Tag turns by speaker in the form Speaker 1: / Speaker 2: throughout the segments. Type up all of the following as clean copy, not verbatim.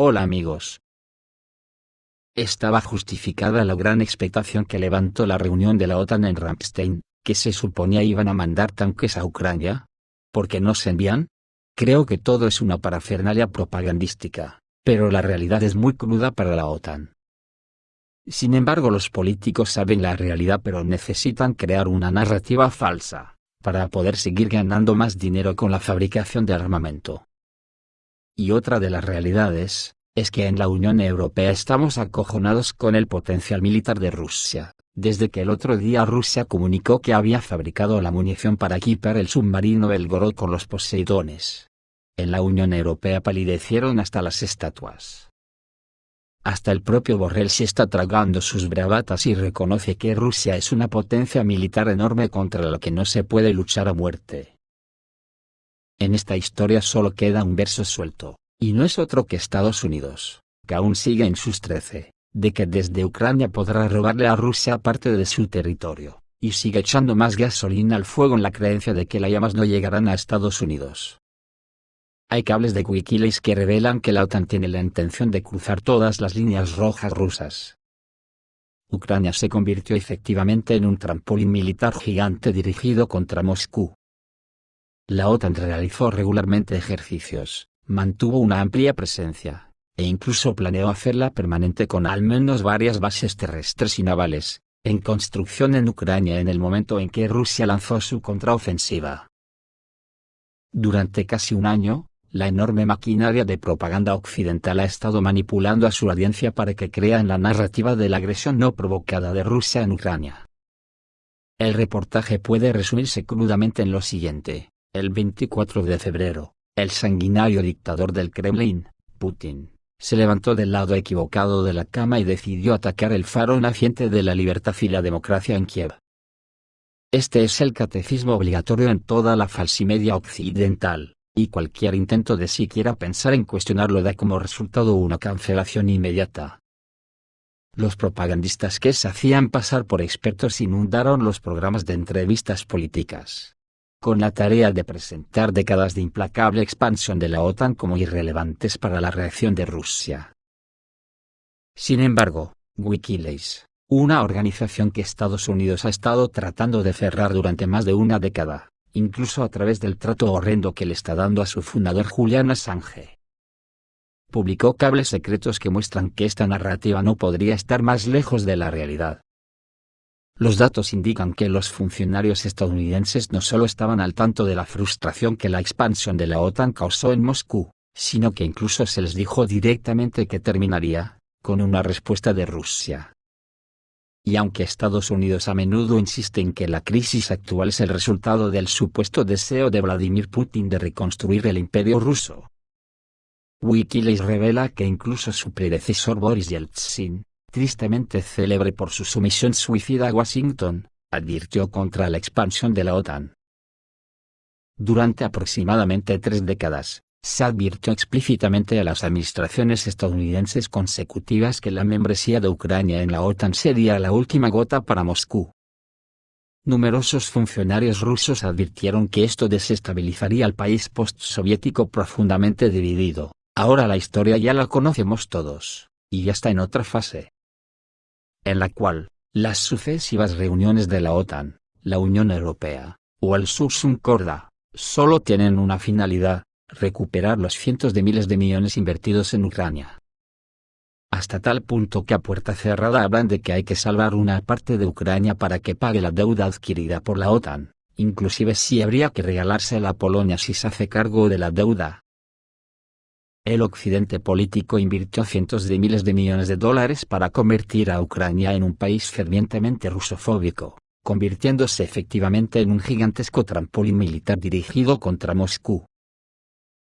Speaker 1: Hola amigos. Estaba justificada la gran expectación que levantó la reunión de la OTAN en Ramstein, que se suponía iban a mandar tanques a Ucrania. ¿Por qué no se envían? Creo que todo es una parafernalia propagandística, pero la realidad es muy cruda para la OTAN. Sin embargo, los políticos saben la realidad pero necesitan crear una narrativa falsa, para poder seguir ganando más dinero con la fabricación de armamento. Y otra de las realidades, es que en la Unión Europea estamos acojonados con el potencial militar de Rusia, desde que el otro día Rusia comunicó que había fabricado la munición para equipar el submarino Belgorod con los Poseidones. En la Unión Europea palidecieron hasta las estatuas. Hasta el propio Borrell se está tragando sus bravatas y reconoce que Rusia es una potencia militar enorme contra la que no se puede luchar a muerte. En esta historia solo queda un verso suelto, y no es otro que Estados Unidos, que aún sigue en sus 13, de que desde Ucrania podrá robarle a Rusia parte de su territorio, y sigue echando más gasolina al fuego en la creencia de que las llamas no llegarán a Estados Unidos. Hay cables de Wikileaks que revelan que la OTAN tiene la intención de cruzar todas las líneas rojas rusas. Ucrania se convirtió efectivamente en un trampolín militar gigante dirigido contra Moscú. La OTAN realizó regularmente ejercicios, mantuvo una amplia presencia, e incluso planeó hacerla permanente con al menos varias bases terrestres y navales, en construcción en Ucrania en el momento en que Rusia lanzó su contraofensiva. Durante casi un año, la enorme maquinaria de propaganda occidental ha estado manipulando a su audiencia para que crea en la narrativa de la agresión no provocada de Rusia en Ucrania. El reportaje puede resumirse crudamente en lo siguiente. El 24 de febrero, el sanguinario dictador del Kremlin, Putin, se levantó del lado equivocado de la cama y decidió atacar el faro naciente de la libertad y la democracia en Kiev. Este es el catecismo obligatorio en toda la falsimedia occidental, y cualquier intento de siquiera pensar en cuestionarlo da como resultado una cancelación inmediata. Los propagandistas que se hacían pasar por expertos inundaron los programas de entrevistas políticas, con la tarea de presentar décadas de implacable expansión de la OTAN como irrelevantes para la reacción de Rusia. Sin embargo, Wikileaks, una organización que Estados Unidos ha estado tratando de cerrar durante más de una década, incluso a través del trato horrendo que le está dando a su fundador Julian Assange, publicó cables secretos que muestran que esta narrativa no podría estar más lejos de la realidad. Los datos indican que los funcionarios estadounidenses no solo estaban al tanto de la frustración que la expansión de la OTAN causó en Moscú, sino que incluso se les dijo directamente que terminaría, con una respuesta de Rusia. Y aunque Estados Unidos a menudo insiste en que la crisis actual es el resultado del supuesto deseo de Vladimir Putin de reconstruir el imperio ruso, Wikileaks revela que incluso su predecesor Boris Yeltsin, tristemente célebre por su sumisión suicida a Washington, advirtió contra la expansión de la OTAN. Durante aproximadamente 3 décadas, se advirtió explícitamente a las administraciones estadounidenses consecutivas que la membresía de Ucrania en la OTAN sería la última gota para Moscú. Numerosos funcionarios rusos advirtieron que esto desestabilizaría al país postsoviético profundamente dividido. Ahora la historia ya la conocemos todos, y ya está en otra fase, en la cual, las sucesivas reuniones de la OTAN, la Unión Europea, o el Sumsum-Corda, solo tienen una finalidad: recuperar los cientos de miles de millones invertidos en Ucrania. Hasta tal punto que a puerta cerrada hablan de que hay que salvar una parte de Ucrania para que pague la deuda adquirida por la OTAN, inclusive si habría que regalársela a Polonia si se hace cargo de la deuda. El occidente político invirtió cientos de miles de millones de dólares para convertir a Ucrania en un país fervientemente rusofóbico, convirtiéndose efectivamente en un gigantesco trampolín militar dirigido contra Moscú.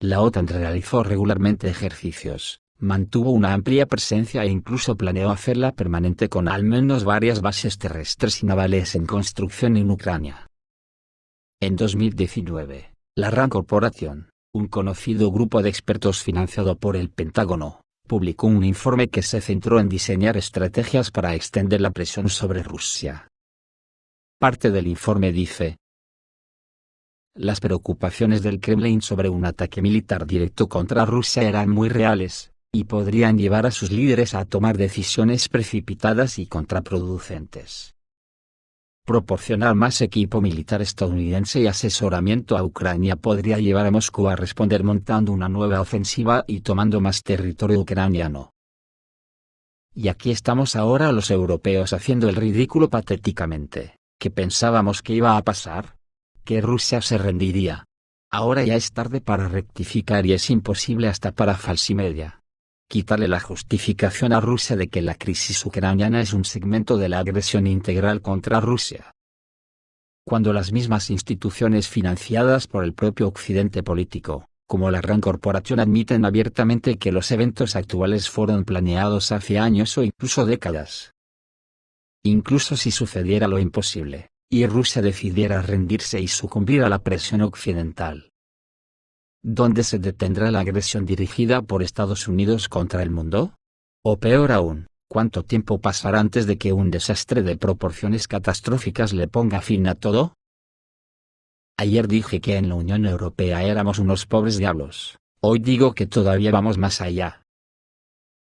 Speaker 1: La OTAN realizó regularmente ejercicios, mantuvo una amplia presencia e incluso planeó hacerla permanente con al menos varias bases terrestres y navales en construcción en Ucrania. En 2019, la RAND Corporation, un conocido grupo de expertos financiado por el Pentágono, publicó un informe que se centró en diseñar estrategias para extender la presión sobre Rusia. Parte del informe dice: las preocupaciones del Kremlin sobre un ataque militar directo contra Rusia eran muy reales, y podrían llevar a sus líderes a tomar decisiones precipitadas y contraproducentes. Proporcionar más equipo militar estadounidense y asesoramiento a Ucrania podría llevar a Moscú a responder montando una nueva ofensiva y tomando más territorio ucraniano. Y aquí estamos ahora los europeos haciendo el ridículo patéticamente. ¿Qué pensábamos que iba a pasar? Que Rusia se rendiría. Ahora ya es tarde para rectificar y es imposible hasta para falsimedia. Quitarle la justificación a Rusia de que la crisis ucraniana es un segmento de la agresión integral contra Rusia. Cuando las mismas instituciones financiadas por el propio Occidente político, como la Rand Corporation, admiten abiertamente que los eventos actuales fueron planeados hace años o incluso décadas. Incluso si sucediera lo imposible, y Rusia decidiera rendirse y sucumbir a la presión occidental, ¿dónde se detendrá la agresión dirigida por Estados Unidos contra el mundo? O peor aún, ¿cuánto tiempo pasará antes de que un desastre de proporciones catastróficas le ponga fin a todo? Ayer dije que en la Unión Europea éramos unos pobres diablos, hoy digo que todavía vamos más allá.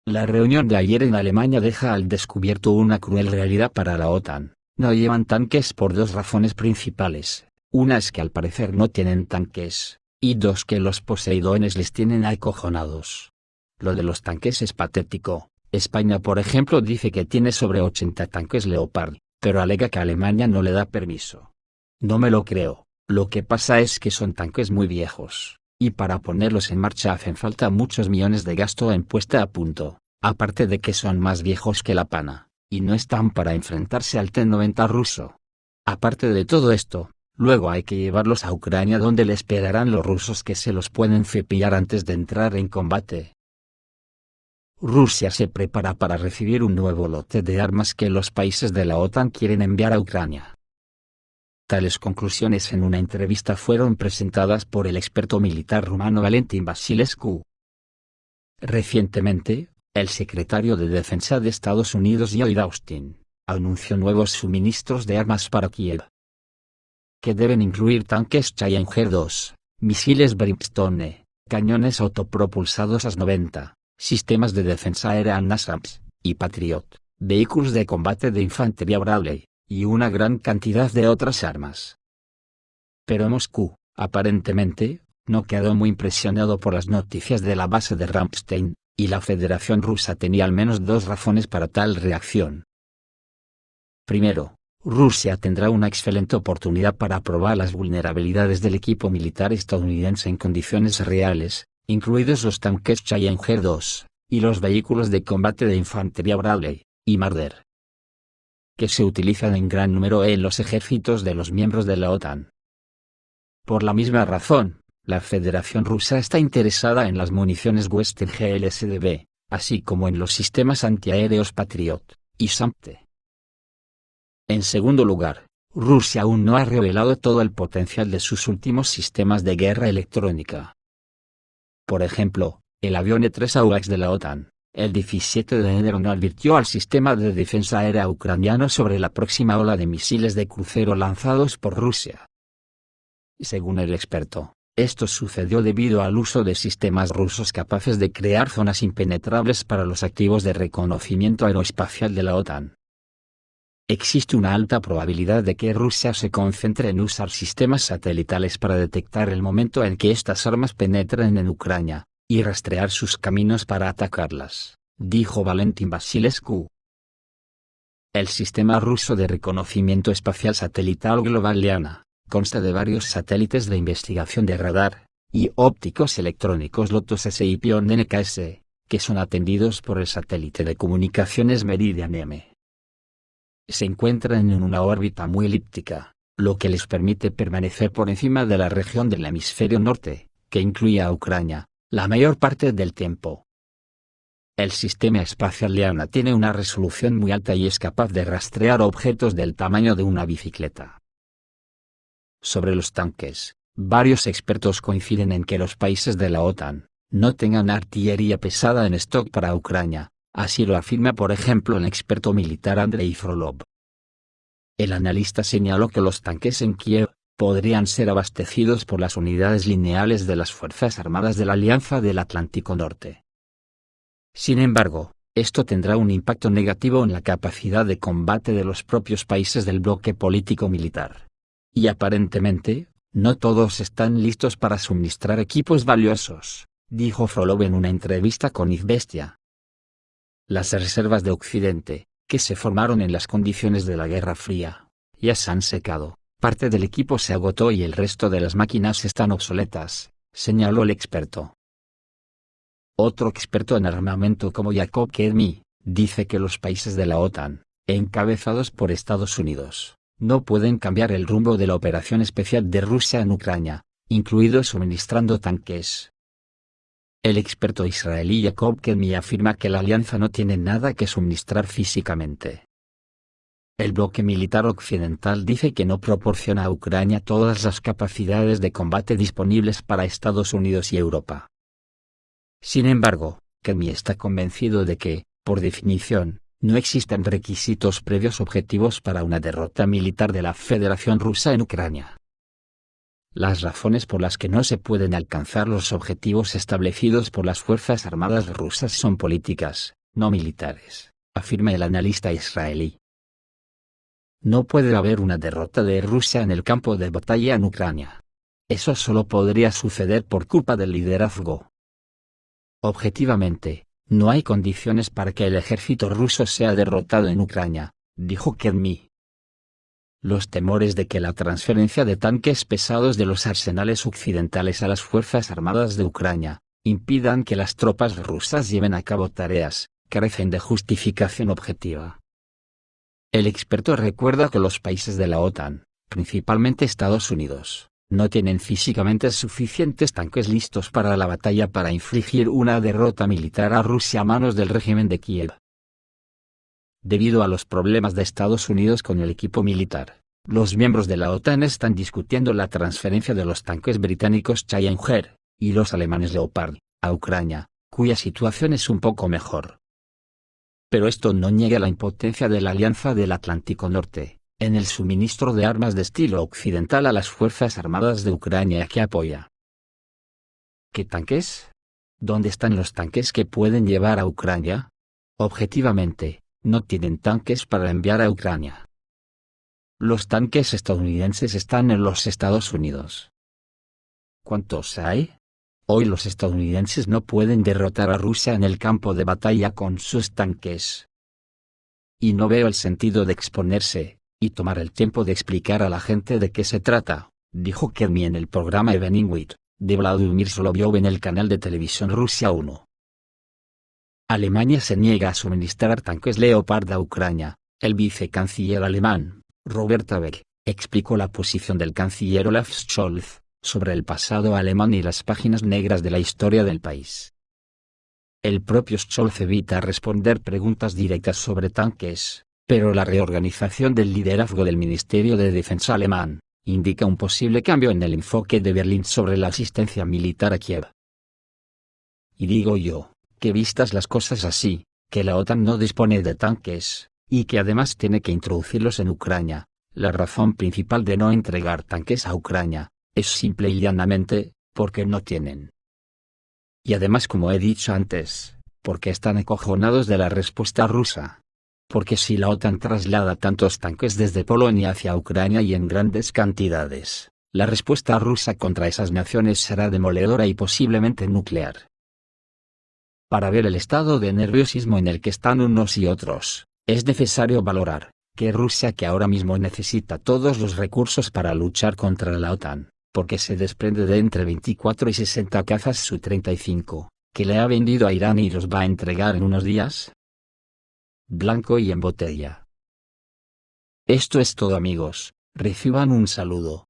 Speaker 1: La reunión de ayer en Alemania deja al descubierto una cruel realidad para la OTAN. No llevan tanques por dos razones principales. Una es que al parecer no tienen tanques, y dos, que los poseidones les tienen acojonados. Lo de los tanques es patético. España, por ejemplo, dice que tiene sobre 80 tanques Leopard, pero alega que Alemania no le da permiso. No me lo creo. Lo que pasa es que son tanques muy viejos, y para ponerlos en marcha hacen falta muchos millones de gasto en puesta a punto, aparte de que son más viejos que la pana, y no están para enfrentarse al T-90 ruso. Aparte de todo esto, luego hay que llevarlos a Ucrania, donde le esperarán los rusos, que se los pueden cepillar antes de entrar en combate. Rusia se prepara para recibir un nuevo lote de armas que los países de la OTAN quieren enviar a Ucrania. Tales conclusiones en una entrevista fueron presentadas por el experto militar rumano Valentin Vasilescu. Recientemente, el secretario de Defensa de Estados Unidos Lloyd Austin anunció nuevos suministros de armas para Kiev, que deben incluir tanques Challenger-2, misiles Brimstone, cañones autopropulsados AS-90, sistemas de defensa aérea NASAMS, y Patriot, vehículos de combate de infantería Bradley, y una gran cantidad de otras armas. Pero Moscú, aparentemente, no quedó muy impresionado por las noticias de la base de Ramstein, y la Federación Rusa tenía al menos dos razones para tal reacción. Primero, Rusia tendrá una excelente oportunidad para probar las vulnerabilidades del equipo militar estadounidense en condiciones reales, incluidos los tanques Challenger-2, y los vehículos de combate de infantería Bradley, y Marder, que se utilizan en gran número en los ejércitos de los miembros de la OTAN. Por la misma razón, la Federación Rusa está interesada en las municiones Western GLSDB, así como en los sistemas antiaéreos Patriot y SAMP-T. En segundo lugar, Rusia aún no ha revelado todo el potencial de sus últimos sistemas de guerra electrónica. Por ejemplo, el avión E-3 AWACS de la OTAN, el 17 de enero, no advirtió al sistema de defensa aérea ucraniano sobre la próxima ola de misiles de crucero lanzados por Rusia. Según el experto, esto sucedió debido al uso de sistemas rusos capaces de crear zonas impenetrables para los activos de reconocimiento aeroespacial de la OTAN. Existe una alta probabilidad de que Rusia se concentre en usar sistemas satelitales para detectar el momento en que estas armas penetren en Ucrania, y rastrear sus caminos para atacarlas, dijo Valentin Vasilescu. El sistema ruso de reconocimiento espacial satelital Global Liana consta de varios satélites de investigación de radar y ópticos electrónicos Lotus S y Pion NKS, que son atendidos por el satélite de comunicaciones Meridian M. Se encuentran en una órbita muy elíptica, lo que les permite permanecer por encima de la región del hemisferio norte, que incluye a Ucrania, la mayor parte del tiempo. El sistema espacial Liana tiene una resolución muy alta y es capaz de rastrear objetos del tamaño de una bicicleta. Sobre los tanques, varios expertos coinciden en que los países de la OTAN no tengan artillería pesada en stock para Ucrania. Así lo afirma por ejemplo el experto militar Andrei Frolov. El analista señaló que los tanques en Kiev podrían ser abastecidos por las unidades lineales de las Fuerzas Armadas de la Alianza del Atlántico Norte. Sin embargo, esto tendrá un impacto negativo en la capacidad de combate de los propios países del bloque político-militar. Y aparentemente, no todos están listos para suministrar equipos valiosos, dijo Frolov en una entrevista con Izvestia. Las reservas de Occidente, que se formaron en las condiciones de la Guerra Fría, ya se han secado, parte del equipo se agotó y el resto de las máquinas están obsoletas, señaló el experto. Otro experto en armamento como Jacob Kedmi, dice que los países de la OTAN, encabezados por Estados Unidos, no pueden cambiar el rumbo de la operación especial de Rusia en Ucrania, incluido suministrando tanques. El experto israelí Jacob Kedmi afirma que la alianza no tiene nada que suministrar físicamente. El bloque militar occidental dice que no proporciona a Ucrania todas las capacidades de combate disponibles para Estados Unidos y Europa. Sin embargo, Kedmi está convencido de que, por definición, no existen requisitos previos objetivos para una derrota militar de la Federación Rusa en Ucrania. Las razones por las que no se pueden alcanzar los objetivos establecidos por las Fuerzas Armadas rusas son políticas, no militares, afirma el analista israelí. No puede haber una derrota de Rusia en el campo de batalla en Ucrania. Eso solo podría suceder por culpa del liderazgo. Objetivamente, no hay condiciones para que el ejército ruso sea derrotado en Ucrania, dijo Kedmi. Los temores de que la transferencia de tanques pesados de los arsenales occidentales a las Fuerzas Armadas de Ucrania, impidan que las tropas rusas lleven a cabo tareas, carecen de justificación objetiva. El experto recuerda que los países de la OTAN, principalmente Estados Unidos, no tienen físicamente suficientes tanques listos para la batalla para infligir una derrota militar a Rusia a manos del régimen de Kiev. Debido a los problemas de Estados Unidos con el equipo militar, los miembros de la OTAN están discutiendo la transferencia de los tanques británicos Challenger y los alemanes Leopard a Ucrania, cuya situación es un poco mejor. Pero esto no niega la impotencia de la Alianza del Atlántico Norte en el suministro de armas de estilo occidental a las Fuerzas Armadas de Ucrania que apoya. ¿Qué tanques? ¿Dónde están los tanques que pueden llevar a Ucrania? Objetivamente, no tienen tanques para enviar a Ucrania. Los tanques estadounidenses están en los Estados Unidos. ¿Cuántos hay? Hoy los estadounidenses no pueden derrotar a Rusia en el campo de batalla con sus tanques. Y no veo el sentido de exponerse y tomar el tiempo de explicar a la gente de qué se trata, dijo Kedmi en el programa Evening with de Vladimir Solovyov en el canal de televisión Rusia 1. Alemania se niega a suministrar tanques Leopard a Ucrania. El vicecanciller alemán, Robert Habeck, explicó la posición del canciller Olaf Scholz sobre el pasado alemán y las páginas negras de la historia del país. El propio Scholz evita responder preguntas directas sobre tanques, pero la reorganización del liderazgo del Ministerio de Defensa alemán indica un posible cambio en el enfoque de Berlín sobre la asistencia militar a Kiev. Y digo yo, que vistas las cosas así, que la OTAN no dispone de tanques, y que además tiene que introducirlos en Ucrania, la razón principal de no entregar tanques a Ucrania, es simple y llanamente, porque no tienen. Y además, como he dicho antes, porque están acojonados de la respuesta rusa. Porque si la OTAN traslada tantos tanques desde Polonia hacia Ucrania y en grandes cantidades, la respuesta rusa contra esas naciones será demoledora y posiblemente nuclear. Para ver el estado de nerviosismo en el que están unos y otros, es necesario valorar que Rusia, que ahora mismo necesita todos los recursos para luchar contra la OTAN, porque se desprende de entre 24 y 60 cazas Su-35, que le ha vendido a Irán y los va a entregar en unos días. Blanco y en botella. Esto es todo, amigos, reciban un saludo.